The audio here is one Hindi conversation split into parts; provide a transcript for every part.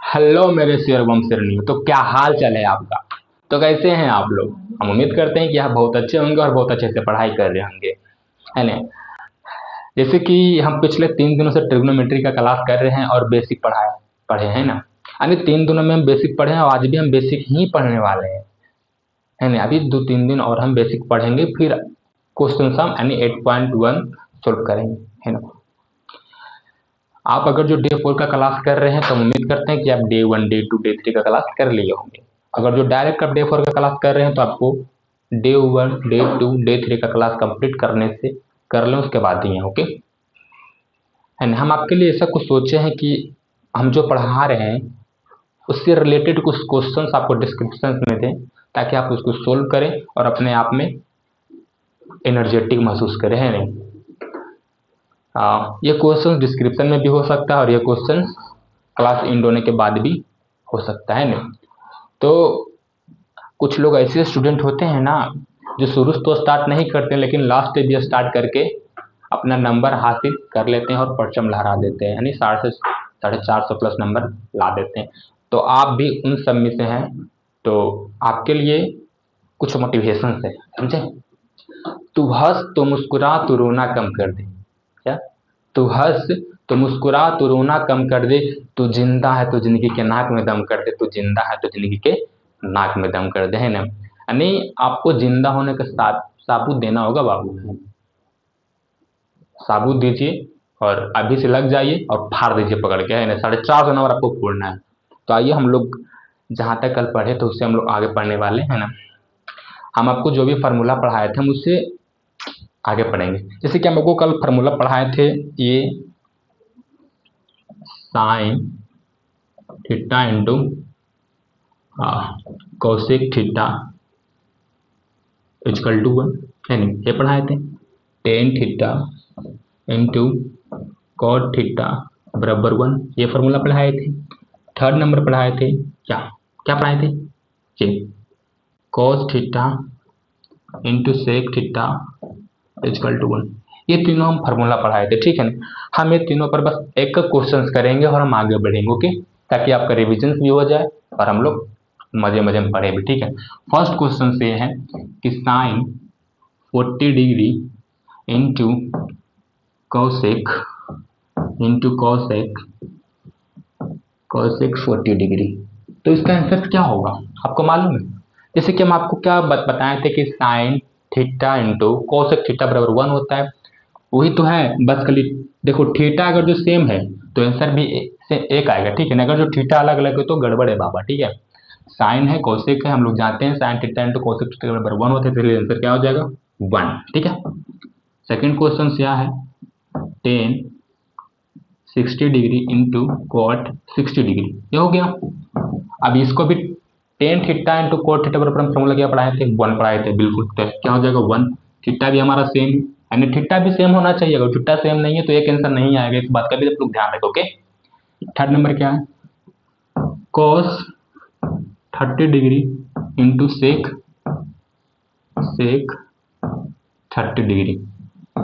हेलो मेरे शेरवम शेरनियों, तो क्या हाल चाल है आपका। तो कैसे हैं आप लोग। हम उम्मीद करते हैं कि आप बहुत अच्छे होंगे और बहुत अच्छे से पढ़ाई कर रहे होंगे, है ना। जैसे कि हम पिछले 3 दिनों से ट्रिग्नोमेट्री का क्लास कर रहे हैं और बेसिक पढ़े हैं ना। यानी 3 दिनों में हम बेसिक पढ़े हैं और आज भी हम बेसिक ही पढ़ने वाले हैं, है ना। अभी 2-3 दिन और हम बेसिक पढ़ेंगे, फिर क्वेश्चन सम यानी 8.1 सोल्व करेंगे, है ना। आप अगर जो डे 4 का क्लास कर रहे हैं तो हम उम्मीद करते हैं कि आप डे 1 डे 2 डे 3 का क्लास कर लिए होंगे। अगर जो डायरेक्ट आप डे 4 का क्लास कर रहे हैं तो आपको डे 1 डे 2 डे 3 का क्लास कंप्लीट करने से कर लें, उसके बाद ही है, ओके। है ना। हम आपके लिए ऐसा कुछ सोचे हैं कि हम जो पढ़ा रहे हैं उससे रिलेटेड कुछ क्वेश्चंस आपको डिस्क्रिप्शन में दें, ताकि आप उसको सोल्व करें और अपने आप में एनर्जेटिक महसूस करें, है नहीं। ये क्वेश्चन डिस्क्रिप्शन में भी हो सकता है और ये क्वेश्चन क्लास एंड होने के बाद भी हो सकता है ना। तो कुछ लोग ऐसे स्टूडेंट होते हैं ना, जो शुरू से तो स्टार्ट नहीं करते लेकिन लास्ट पे भी स्टार्ट करके अपना नंबर हासिल कर लेते हैं और परचम लहरा देते हैं, यानी 450 प्लस नंबर ला देते हैं। तो आप भी उन सब में से हैं, तो आपके लिए कुछ मोटिवेशन है, समझे। तू हंस तो मुस्कुरा तू रोना कम कर दे। क्या। तू हंस तो मुस्कुरा तू रोना कम कर दे। तू जिंदा है तो जिंदगी के नाक में दम कर दे। तू जिंदा है तो जिंदगी के नाक में दम कर दे, है ना। यानी आपको जिंदा होने का साबूत देना होगा बाबू। साबूत दीजिए और अभी से लग जाइए और फाड़ दीजिए पकड़ के, है ना। 450 नंबर आपको फोड़ना है। तो आइए हम लोग जहाँ तक कल पढ़े तो उससे हम लोग आगे पढ़ने वाले हैं ना। हम आपको जो भी फार्मूला पढ़ाए थे हम उससे आगे पढ़ेंगे। जैसे कि हम आपको कल फार्मूला पढ़ाए थे, ये sine theta into cosec theta equal to 1, है नहीं, ये पढ़ाए थे। Tan theta into cot theta बराबर 1, ये फार्मूला पढ़ाए थे। थर्ड नंबर पढ़ाए थे, क्या क्या पढ़ाए थे, ये cos theta into sec theta equal to 1। ये तीनों हम फार्मूला पढ़ाए थे, ठीक है ना। हम ये तीनों पर बस एक क्वेश्चन करेंगे और हम आगे बढ़ेंगे, ओके, ताकि आपका रिविजन भी हो जाए और हम लोग मजे मजे में पढ़े भी, ठीक है। फर्स्ट क्वेश्चन से है कि sine 40 degree into cosec into cosec 40 degree, तो इसका आंसर क्या होगा आपको मालूम है। जैसे कि हम आपको क्या बताए थे कि sign theta into cosec theta बराबर 1 होता है, वही तो है। बस खाली देखो, थीटा अगर जो सेम है तो आंसर भी एक आएगा, ठीक है ना। अगर जो थीटा अलग अलग है तो गड़बड़ है बाबा, ठीक है। साइन है कोसेक है, हम लोग जानते हैं sign theta into cosec theta बराबर 1 होता है, तो आंसर क्या हो जाएगा 1, ठीक है। सेकंड क्वेश्चन क्या है, tan 60 degree into cot 60 degree, ये हो गया। अब इसको भी tan theta into cot theta बराबर हम फॉर्मूला क्या पढ़ाए थे, 1 पढ़ाए थे, बिल्कुल। तो क्या हो जाएगा 1। थीटा भी हमारा सेम, यानी थीटा भी सेम होना चाहिए। अगर थीटा सेम नहीं है तो एक आंसर नहीं आएगा, इस बात का भी आप लोग ध्यान रखो, ओके। थर्ड नंबर क्या है, cos 30 degree into sec sec 30 degree,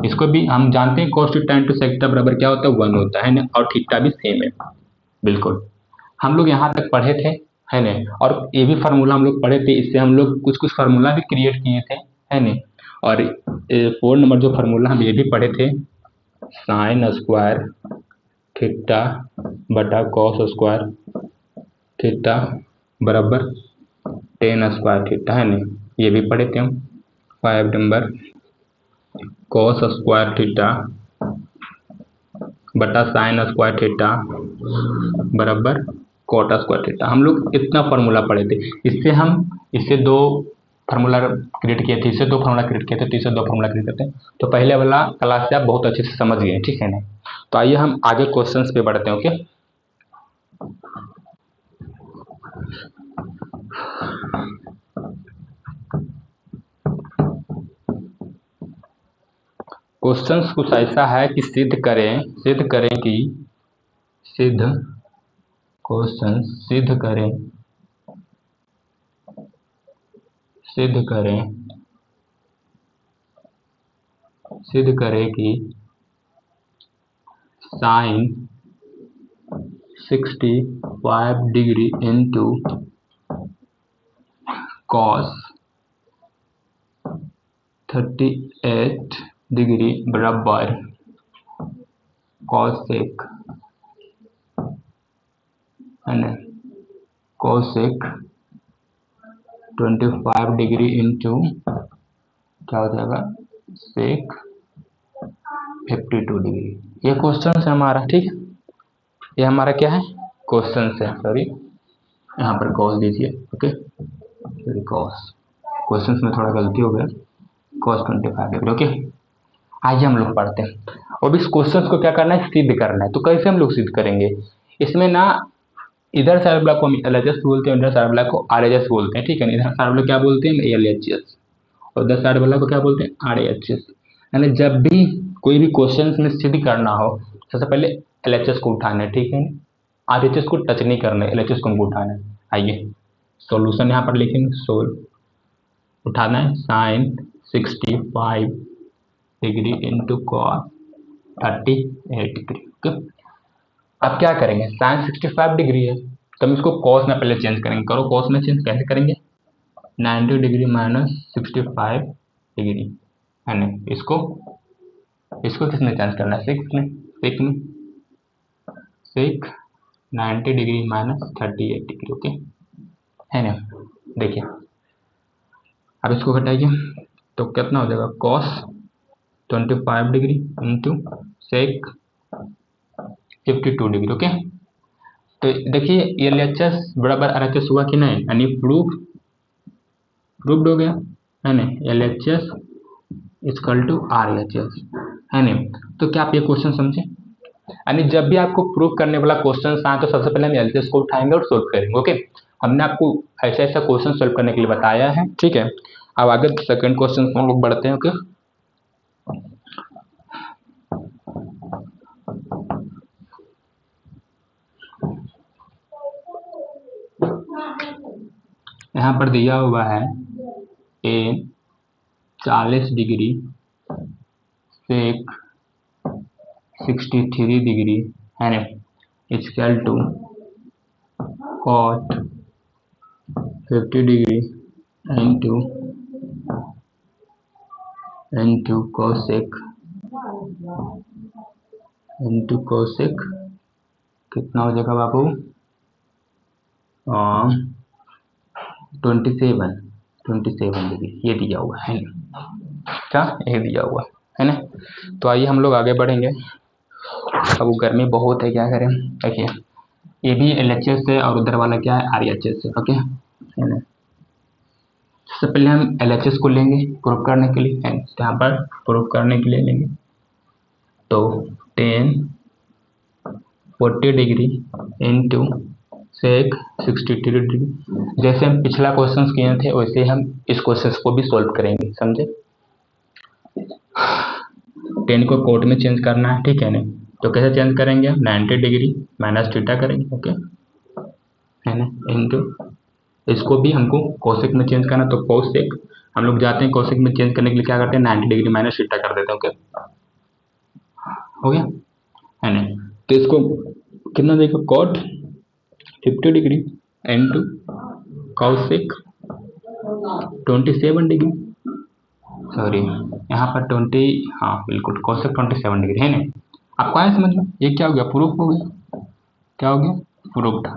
इसको भी हम जानते हैं cos theta into sec theta बराबर क्या होता है 1 होता है ना, और थीटा भी सेम है, बिल्कुल। हम लोग यहाँ तक पढ़े थे, है ना। और ये भी फार्मूला हम लोग पढ़े थे, इससे हम लोग कुछ कुछ फार्मूला भी क्रिएट किए थे, है ना। और 4 नंबर जो फार्मूला हम ये भी पढ़े थे, साइन स्क्वायर थीटा बटा कॉस स्क्वायर थीटा बराबर टेन स्क्वायर थीटा, है ना, ये भी पढ़े थे हम। 5 नंबर कॉस स्क्वायर थीटा बटा साइन स्क्वायर थीटा बराबर कॉट स्क्वायर थीटा, हम लोग इतना फार्मूला पढ़े थे। इससे दो फार्मूला क्रिएट किए थे, इससे दो फार्मूला क्रिएट किए थे, तो इससे दो फार्मूला क्रिएट करते हैं। तो पहले वाला क्लास से आप बहुत अच्छे से समझ गए, ठीक है ना। तो आइए हम आगे क्वेश्चंस पे बढ़ते हैं, ओके। क्वेश्चंस कुछ ऐसा है कि सिद्ध करें कि क्वेश्चन सिद्ध करें कि sine 65 degree into cos 38 degree बराबर कॉसेक है ना, कॉसेक 25 डिग्री इंटू क्या हो जाएगा सेक 52 डिग्री। ये क्वेश्चन है हमारा, ठीक है, ये हमारा क्या है क्वेश्चन है, सॉरी यहाँ पर कॉस दीजिए, ओके, सॉरी कॉस, क्वेश्चन में थोड़ा गलती हो गया, कॉस 25 डिग्री, ओके। आइए हम लोग पढ़ते हैं। और इस क्वेश्चन को क्या करना है, सिद्ध करना है। तो कैसे हम लोग सिद्ध करेंगे, इसमें ना इधर सारे ब्लॉक को हम LHS बोलते हैं, इधर सारे ब्लॉक को RHS बोलते हैं, ठीक है। इधर सारे ब्लॉक क्या बोलते हैं LHS, और उधर सारे ब्लॉक को क्या बोलते हैं RHS। यानी जब भी कोई भी क्वेश्चन में सिद्ध करना हो, सबसे पहले LHS को उठाना है, ठीक है, RHS को टच नहीं करना है, LHS को हमको उठाना है। आइए सॉल्यूशन यहाँ पर लिखेंगे, सोल्व उठाना है sine 65 degree into cos 38 degree, okay. अब क्या करेंगे, साइन 65 डिग्री है तो हम इसको कॉस में पहले चेंज करेंगे। करो कॉस में चेंज, कैसे करेंगे, 90 डिग्री माइनस 65 डिग्री है ना, इसको किसमें चेंज करना है, सेक में सेक 90 डिग्री माइनस 38 डिग्री, ओके है ना। देखिए अब इसको घटाइए तो कितना हो जाएगा, cos 25 degree into sec 52 degree, okay. तो देखिए LHS बराबर RHS हुआ कि नहीं, यानी प्रूव्ड हो गया है ना, LHS इक्वल टू RHS है ना। तो क्या आप ये क्वेश्चन समझे, यानी जब भी आपको प्रूव करने वाला क्वेश्चन आए तो सबसे पहले हम LHS को उठाएंगे और सोल्व करेंगे, ओके। हमने आपको ऐसा ऐसा क्वेश्चन सोल्व करने के लिए बताया है, ठीक है। अब आगे सेकंड क्वेश्चन हम लोग बढ़ते हैं, ओके। यहाँ पर दिया हुआ है ए 40 डिग्री सेक 63 डिग्री है ना, equal to cot 50 degree into cosec कितना हो जाएगा बाबू, 27 डिग्री, ये दिया हुआ है ना, क्या ये दिया हुआ है ना। तो आइए हम लोग आगे बढ़ेंगे। अब गर्मी बहुत है, क्या करें, देखिए ये भी LHS है और उधर वाला क्या है RHS है, ओके है ना। सबसे पहले हम LHS को लेंगे प्रूव करने के लिए, यहाँ पर प्रूव करने के लिए लेंगे तो 40 डिग्री इंटू सेक 63 डिग्री। जैसे हम पिछला क्वेश्चन किए थे वैसे हम इस क्वेश्चन को भी सॉल्व करेंगे, समझे। 10 को कोट में चेंज करना है, ठीक है ना। तो कैसे चेंज करेंगे, 90 डिग्री माइनस थीटा करेंगे, ओके है ना, इंटू इसको भी हमको कोसेक में चेंज करना, तो कोसेक हम लोग जाते हैं कोसेक में चेंज करने के लिए क्या करते हैं, 90 डिग्री माइनस थीटा कर देते हैं, ओके हो गया है ना। तो इसको कितना देगा, cot 50 degree into cosec 27 degree, sorry यहाँ पर 20, हाँ बिल्कुल कोसेक 27 डिग्री है ना। आपको आया समझ में, ये क्या हो गया, प्रूफ हो गया, क्या हो गया, प्रूफ्ड,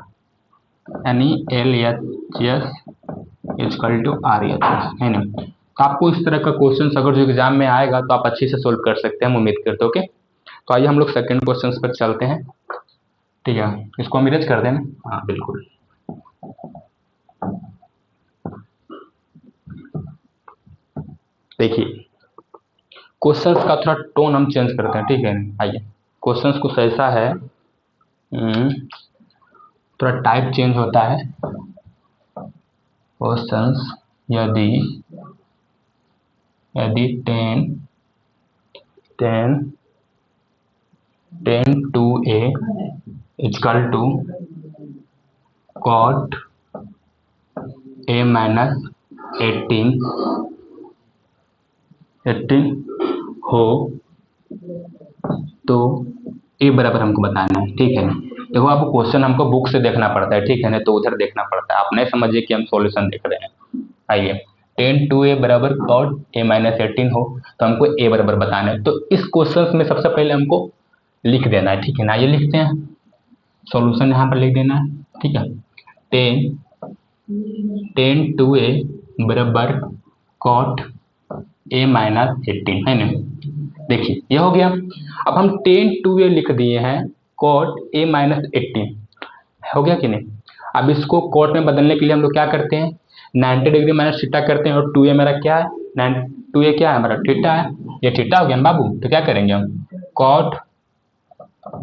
यानी LHS इक्वल टू RHS है ना। तो आपको इस तरह का क्वेश्चन अगर जो एग्जाम में आएगा तो आप अच्छे से सोल्व कर सकते हैं, हम उम्मीद करते हैं, ओके। तो आइए हम लोग सेकंड क्वेश्चन पर चलते हैं, ठीक है। इसको हम इरेज कर देना, हाँ बिल्कुल। देखिए क्वेश्चंस का थोड़ा टोन हम चेंज करते हैं, ठीक है। आइए क्वेश्चंस कुछ ऐसा है, थोड़ा टाइप चेंज होता है। क्वेश्चंस यदि 10 2a equal to cot a minus 18 हो तो ए बराबर हमको बताना है, ठीक है। देखो आपको क्वेश्चन हमको बुक से देखना पड़ता है, ठीक है ना, तो उधर देखना पड़ता है, आप नहीं समझिए कि हम सॉल्यूशन देख रहे हैं। आइए, टेन टू ए बराबर कॉट ए माइनस 18 हो, तो हमको ए बराबर बताना है। तो इस क्वेश्चन में सबसे पहले हमको लिख देना है, ठीक है ना। ये लिखते हैं, सॉल्यूशन यहाँ पर लिख देना है, ठीक है। टेन टू ए बराबर कॉट ए माइनस 18 है ना। देखिए ये हो गया। अब हम टेन टू ए लिख दिए हैं, कॉट ए माइनस 18 हो गया कि नहीं। अब इसको कॉट में बदलने के लिए हम लोग क्या करते हैं, 90 डिग्री माइनस थीटा करते हैं, और 2a मेरा क्या है, 2a क्या है हमारा, थीटा है। ये थीटा हो गया बाबू, तो क्या करेंगे हम, कॉट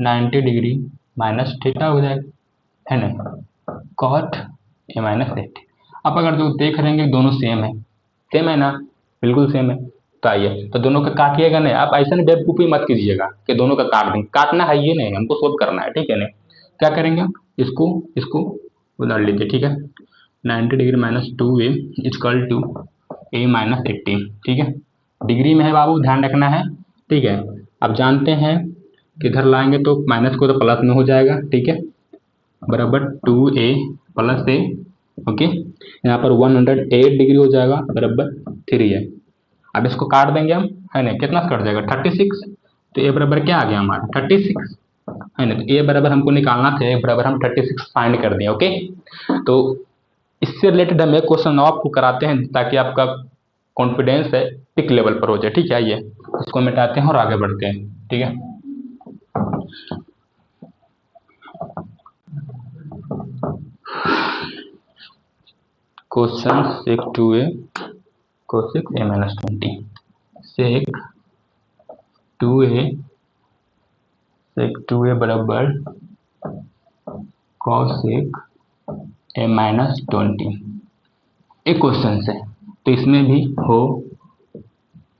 90 डिग्री माइनस थीटा हो जाएगा, है ना, कॉट ए माइनस 18। अब अगर जो देख रहे हैं दोनों सेम है ना, बिल्कुल सेम है। तो आइए, तो दोनों का काटिएगा नहीं, आप ऐसा नहीं बेवकूफ़ी मत कीजिएगा कि दोनों का काट देंगे, काटना है ये नहीं, हमको सोल्व करना है, ठीक है ना। क्या करेंगे हम, इसको उधर लीजिए, ठीक है। 90 degree minus 2a equal to a minus 18, ठीक है। डिग्री में है बाबू, ध्यान रखना है, ठीक है। अब जानते हैं कि इधर लाएंगे तो माइनस को तो प्लस में हो जाएगा, ठीक है, बराबर 2a प्लस a, ओके। यहाँ पर 108 डिग्री हो जाएगा, बराबर 3 है। अब इसको काट देंगे हम, है ना, कितना कट जाएगा 36, तो a बराबर क्या आ गया हमारा 36, है ना। तो a बराबर हमको निकालना था, a बराबर हम 36 फाइंड कर दिए, ओके। तो इससे रिलेटेड हम एक क्वेश्चन आपको कराते हैं ताकि आपका कॉन्फिडेंस है पिक लेवल पर हो जाए, ठीक है। आइए इसको मिटाते हैं और आगे बढ़ते हैं, ठीक है। Question sec 2a cosec a minus 20, sec 2a बराबर कोसेक a माइनस 20 एक क्वेश्चन से, तो इसमें भी हो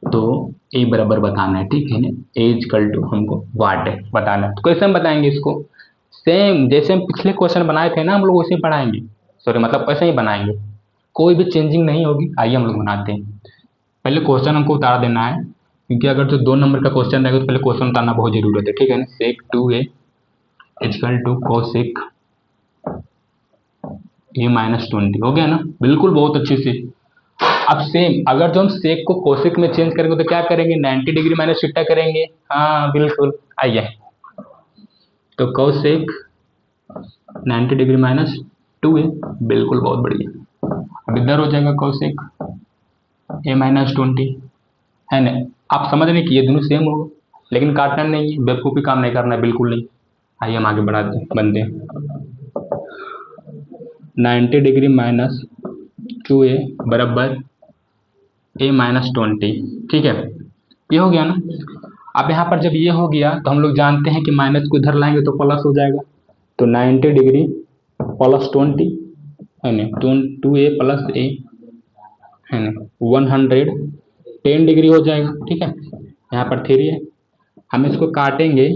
तो a बराबर बताना है, ठीक है ना। a इजकल टू हमको वाट है बताना है। तो कैसे हम बताएंगे इसको, सेम जैसे हम पिछले क्वेश्चन बनाए थे ना, हम लोग वैसे ही पढ़ाएंगे, सॉरी मतलब ऐसे ही बनाएंगे, कोई भी चेंजिंग नहीं होगी। आइए हम लोग बनाते हैं। पहले क्वेश्चन हमको उतार देना है, क्योंकि अगर तो 2 नंबर का क्वेश्चन रहेगा तो पहले क्वेश्चन उतारना बहुत जरूरत है, ठीक है ना। Sec 2a equal to cosec a minus 20 हो गया ना, बिल्कुल बहुत अच्छे से। अब सेम अगर जो हम सेक को कोसेक में चेंज करेंगे तो क्या करेंगे, 90 डिग्री माइनस थीटा करेंगे, हाँ बिल्कुल। आइए, तो कोसेक 90 डिग्री माइनस 2 है, बिल्कुल बहुत बढ़िया। अब इधर हो जाएगा कोसेक a माइनस 20, है ना। आप समझ रहे कि ये दोनों सेम होगा, लेकिन काटना नहीं है, बेवकूफ़ी काम नहीं करना है, बिल्कुल नहीं। आइए हम आगे बढ़ाते हैं, बनते हैं। 90 डिग्री माइनस 2a बराबर a माइनस 20, ठीक है। ये हो गया ना। अब यहाँ पर जब ये हो गया तो हम लोग जानते हैं कि माइनस को इधर लाएंगे तो प्लस हो जाएगा, तो 90 डिग्री प्लस 20, है ना, 2a प्लस a, है ना, 110 डिग्री हो जाएगा, ठीक है। यहाँ पर 3 है, हम इसको काटेंगे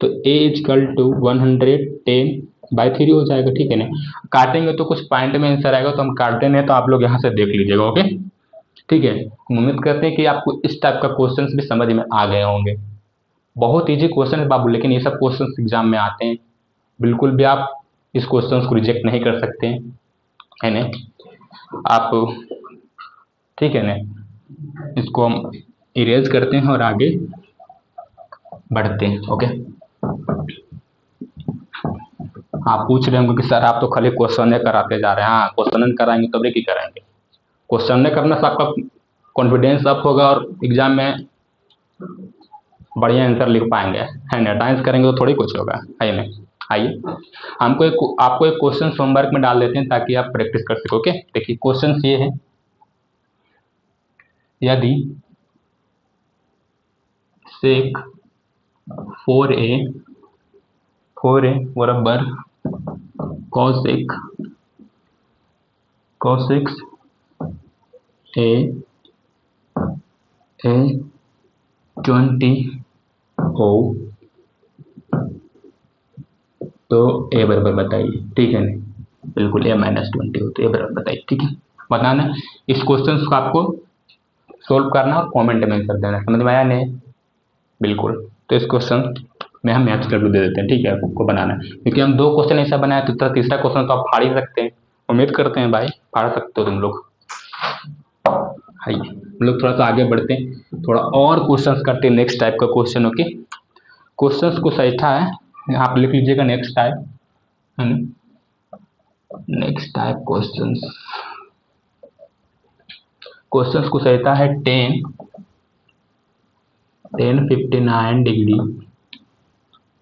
तो a इजकल टू 110/3 हो जाएगा, ठीक है ना। काटेंगे तो कुछ पॉइंट में आंसर आएगा, तो हम काटते नहीं, तो आप लोग यहाँ से देख लीजिएगा, ओके, ठीक है। उम्मीद करते हैं कि आपको इस टाइप का क्वेश्चंस भी समझ में आ गए होंगे। बहुत इजी क्वेश्चन है बाबू, लेकिन ये सब क्वेश्चंस एग्जाम में आते हैं, बिल्कुल भी आप इस क्वेश्चंस को रिजेक्ट नहीं कर सकते हैं, है ना आप, ठीक है ना। इसको हम इरेज करते हैं और आगे बढ़ते हैं, ओके। आप पूछ रहे होंगे कि सर आप तो खाली क्वेश्चन कराते जा रहे हैं। हाँ, क्वेश्चन कराएंगे तभी की करेंगे, क्वेश्चन करने से आपका कॉन्फिडेंस अप होगा और एग्जाम में बढ़िया आंसर लिख पाएंगे, है ना। डांस करेंगे तो थोड़ी कुछ होगा, है ना। आइए आपको एक क्वेश्चन होमवर्क में डाल देते हैं ताकि आप प्रैक्टिस कर सको, ओके। देखिए क्वेश्चन ये है, यदि सेक 4a बराबर कोसेक a 20 हो तो a बराबर बताइए, ठीक है ना। बिल्कुल a माइनस 20 हो तो a बराबर बताइए, ठीक है। बताना इस क्वेश्चन को आपको सोल्व करना और कमेंट में आंसर देना, समझ में आया नहीं, बिल्कुल। तो इस क्वेश्चन में हम मैच करके दे देते हैं, ठीक है, आपको बनाना है, क्योंकि हम 2 क्वेश्चन ऐसा बनाया तो तीसरा क्वेश्चन तो आप फाड़ ही सकते हैं। उम्मीद करते हैं भाई फाड़ सकते हो तुम लोग। हाई हम लोग थोड़ा सा आगे बढ़ते हैं, थोड़ा और क्वेश्चंस करते हैं नेक्स्ट टाइप का क्वेश्चन। ओके, क्वेश्चंस को ऐसा है, आप लिख लीजिएगा नेक्स्ट टाइप है ना, नेक्स्ट टाइप क्वेश्चंस को सहता है 1059 डिग्री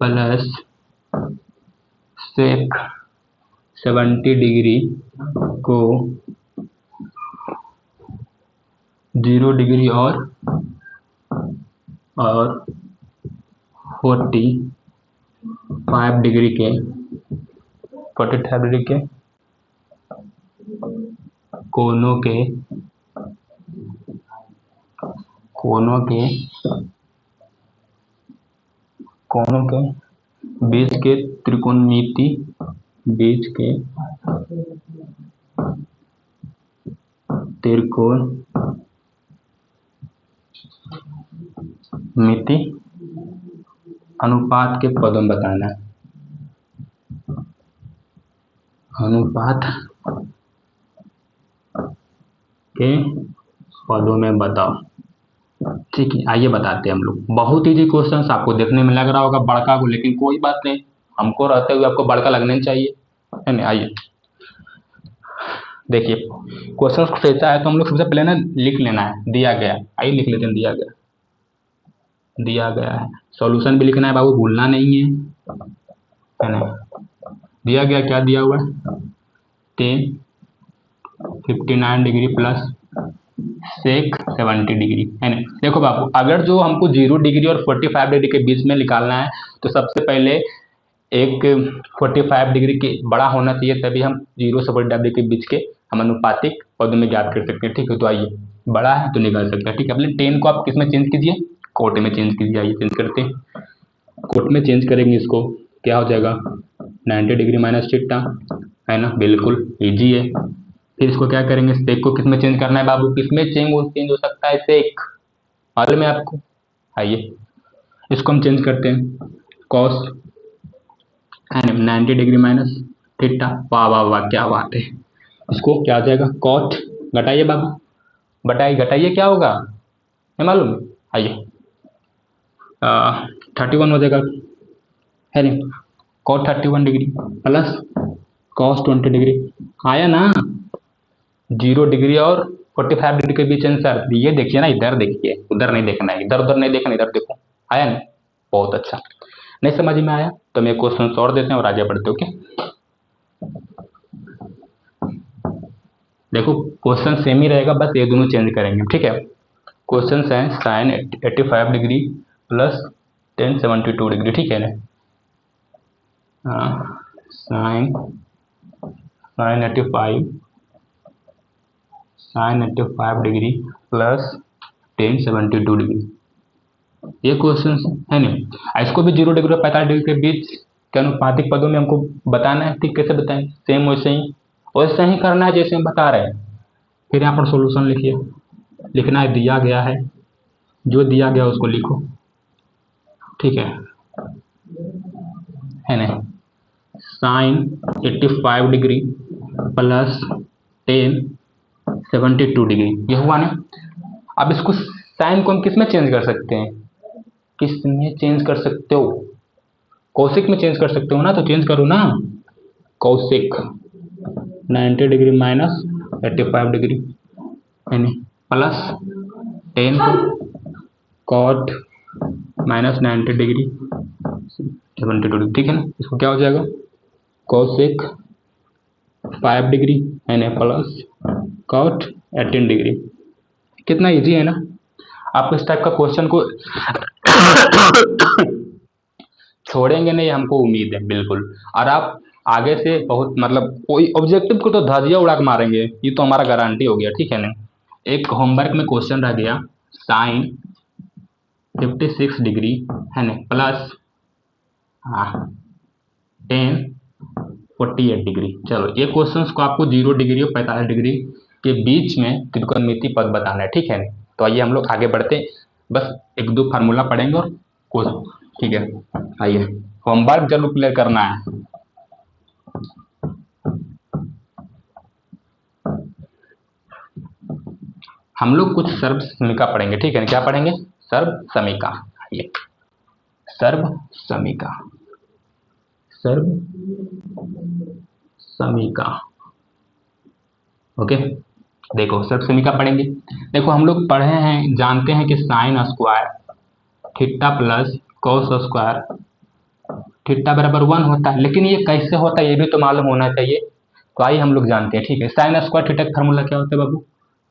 प्लस सेक 70 डिग्री को 0 डिग्री और 45 डिग्री के कोनों के बीच के त्रिकोणमिति अनुपात के पदों में बताना है। अनुपात के पदों में बताओ, ठीक है। आइए बताते हैं हम लोग। बहुत इजी क्वेश्चन आपको देखने में लग रहा होगा बड़का को, लेकिन कोई बात नहीं, हमको रहते हुए आपको बड़का लगना ही चाहिए, है ना। आइए देखिए, क्वेश्चन को सहता है तो हम लोग सबसे पहले ना लिख लेना है, दिया गया। आइए लिख लेते हैं, दिया गया है। सॉल्यूशन भी लिखना है बाबू, भूलना नहीं है ना। दिया गया क्या दिया हुआ है, 1059 डिग्री प्लस सेक 70 डिग्री, है ना। देखो बाबू, अगर जो हमको 0 डिग्री और 45 डिग्री के बीच में निकालना है तो सबसे पहले एक 45 डिग्री के बड़ा होना चाहिए, तभी हम 0 से 45 डिग्री के बीच के हम अनुपातिक पदों में ज्ञात कर सकते हैं, ठीक है। तो आइए, बड़ा है तो निकाल सकते हैं, ठीक है। अपने 10 को आप किस में चेंज कीजिए, कोट में चेंज कीजिए। आइए चेंज करते हैं, कोट में चेंज करेंगे इसको, क्या हो जाएगा 90 डिग्री माइनस थीटा, है ना, बिल्कुल इजी है। फिर इसको क्या करेंगे, सेक को किस में चेंज करना है बाबू, किस में चेंज हो सकता है सेक, मालूम है आपको। आइए इसको हम चेंज करते हैं, कॉस 90 डिग्री माइनस थीटा, वाह वाह वाह क्या बात है। इसको क्या आ जाएगा, कॉट, घटाइए बाबू, घटाइए क्या होगा है मालूम। आइए 31 हो जाएगा, है नहीं, cot 31 degree plus cos 20 degree, आया ना। 0 डिग्री और 45 डिग्री के बीच आंसर ये देखिए ना, इधर देखिए, उधर नहीं देखना है, इधर उधर नहीं देखना, इधर देखो, आया ना, बहुत अच्छा। नहीं समझ में आया तो मैं क्वेश्चन और देते हैं और आगे बढ़ते। ओके, देखो क्वेश्चन सेम ही रहेगा, बस ये दोनों चेंज करेंगे, ठीक है। क्वेश्चन है साइन 85 डिग्री प्लस 1072 डिग्री, ठीक है ना। साइन 85 डिग्री प्लस 1072 डिग्री, ये क्वेश्चन है ना। इसको भी 0 डिग्री और 45 डिग्री के बीच के अनुपातिक पदों में हमको बताना है, ठीक। कैसे बताएं, सेम वैसे ही करना है जैसे हम बता रहे हैं। फिर यहाँ पर सॉल्यूशन लिखिए, लिखना है, दिया गया है, जो दिया गया उसको लिखो, ठीक है ना। साइन 85 डिग्री प्लस 1072 डिग्री, ये हुआ ना। अब इसको साइन को हम किस में चेंज कर सकते हैं, किस में चेंज कर सकते हो, कौशिक में चेंज कर सकते हो ना, तो चेंज करो ना, कौशिक 90 डिग्री माइनस 85 डिग्री, है नहीं, plus 10 cot minus 90 degree 72 degree, ठीक है ना। इसको क्या हो जाएगा, कौशिक 5 डिग्री, है ना, प्लस कॉट 18 डिग्री। कितना इजी है ना। आप इस टाइप का क्वेश्चन को छोड़ेंगे नहीं, हमको उम्मीद है बिल्कुल। और आप आगे से बहुत मतलब कोई ऑब्जेक्टिव को तो धजिया उड़ा के मारेंगे, ये तो हमारा गारंटी हो गया, ठीक है ना। एक होमवर्क में क्वेश्चन रह गया, साइन 56 डिग्री, है ना, प्लस 1048 डिग्री। चलो ये क्वेश्चंस को आपको 0 डिग्री और 45 डिग्री के बीच में त्रिकोणमिति पद बताना है, ठीक है ना। तो आइए हम लोग आगे बढ़ते हैं, बस 1-2 फार्मूला पढ़ेंगे और ठीक है, आइए होमवर्क जरूर क्लियर करना है। हम लोग कुछ सर्व समीका पढ़ेंगे, ठीक है, क्या पढ़ेंगे? सर्व समीका। आइए सर्व समीका, सर्व समीका, ओके। देखो सर्व समीका पढ़ेंगे। देखो हम लोग पढ़े हैं, जानते हैं कि sign square theta plus cos square theta बराबर 1 होता है, लेकिन ये कैसे होता है ये भी तो मालूम होना चाहिए। तो आइए हम लोग जानते हैं, ठीक है। साइन स्क्वायर थीटा का फार्मूला क्या होता है बाबू?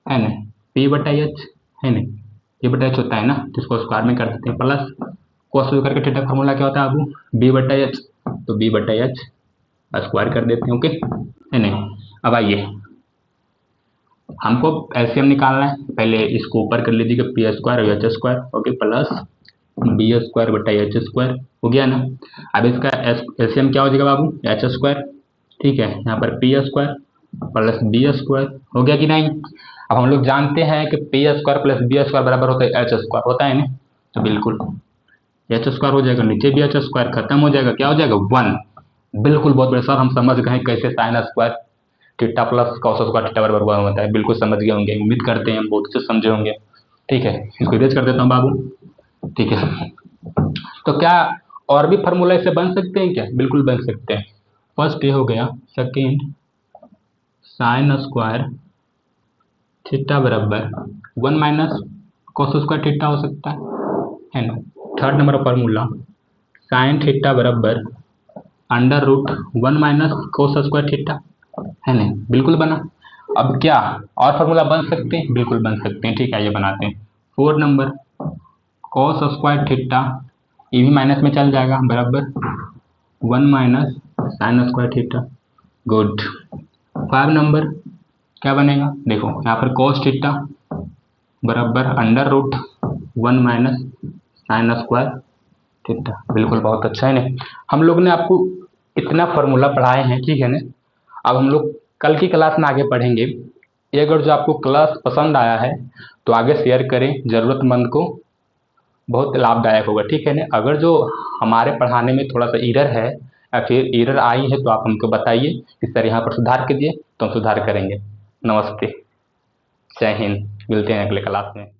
है ना, पी बटा एच, है ना, पी बटा एच होता है ना, तो इसको स्क्वायर में कर देते हैं, प्लस कॉस स्क्वायर का थीटा का फार्मूला क्या होता है बाबू? बी बटा एच, तो बी बटा एच स्क्वायर कर देते हैं, ओके, है ना। अब आइए हमको एलसीएम निकालना है, पहले इसको ऊपर कर लीजिएगा, पी स्क्वायर और H square, okay, plus B square बटा एच स्क्वायर, हो गया ना। अब इसका एलसीएम क्या हो जाएगा बाबू? एच स्क्वायर, ठीक है, यहाँ पर P square plus B square, हो गया कि नहीं। अब हम लोग जानते हैं कि P square plus B square बराबर होता है एच स्क्वायर, होता है ना, तो बिल्कुल एच स्क्वायर हो जाएगा, नीचे भी एच स्क्वायर खत्म हो जाएगा, क्या हो जाएगा? 1। बिल्कुल, बहुत बड़े सर हम समझ गए कैसे sign square theta plus cos square theta बराबर 1 होता है, बिल्कुल समझ गए होंगे, उम्मीद करते हैं हम बहुत अच्छे समझे होंगे, ठीक है। इसको इरेज कर देता हूँ बाबू, ठीक है। तो क्या और भी फार्मूला इससे बन सकते हैं क्या? बिल्कुल बन सकते हैं। फर्स्ट ये हो गया, सेकेंड साइन स्क्वायर थीटा बराबर 1 माइनस कॉस स्क्वायर थीटा हो सकता है ना। Third number formula sine theta बराबर under root 1 minus cos square theta, है ना, बिल्कुल बना। अब क्या और फार्मूला बन सकते हैं? बिल्कुल बन सकते हैं, ठीक है, ये बनाते हैं। 4 नंबर कॉस स्क्वायर थीटा, ये भी माइनस में चल जाएगा, बराबर 1 minus sine square theta, good. 5 नंबर क्या बनेगा? देखो यहाँ पर कॉस थीटा बराबर under root 1 minus sine square theta, बिल्कुल, बहुत अच्छा है ना। हम लोग ने आपको इतना फार्मूला पढ़ाए हैं, ठीक है ना। अब हम लोग कल की क्लास में आगे पढ़ेंगे। ये अगर जो आपको क्लास पसंद आया है तो आगे शेयर करें, ज़रूरतमंद को बहुत लाभदायक होगा, ठीक है ना। अगर जो हमारे पढ़ाने में थोड़ा सा एरर है या फिर एरर आई है तो आप हमको बताइए कि सर यहाँ पर सुधार कीजिए, तो हम सुधार करेंगे। नमस्ते, जय हिंद, मिलते हैं अगले क्लास में।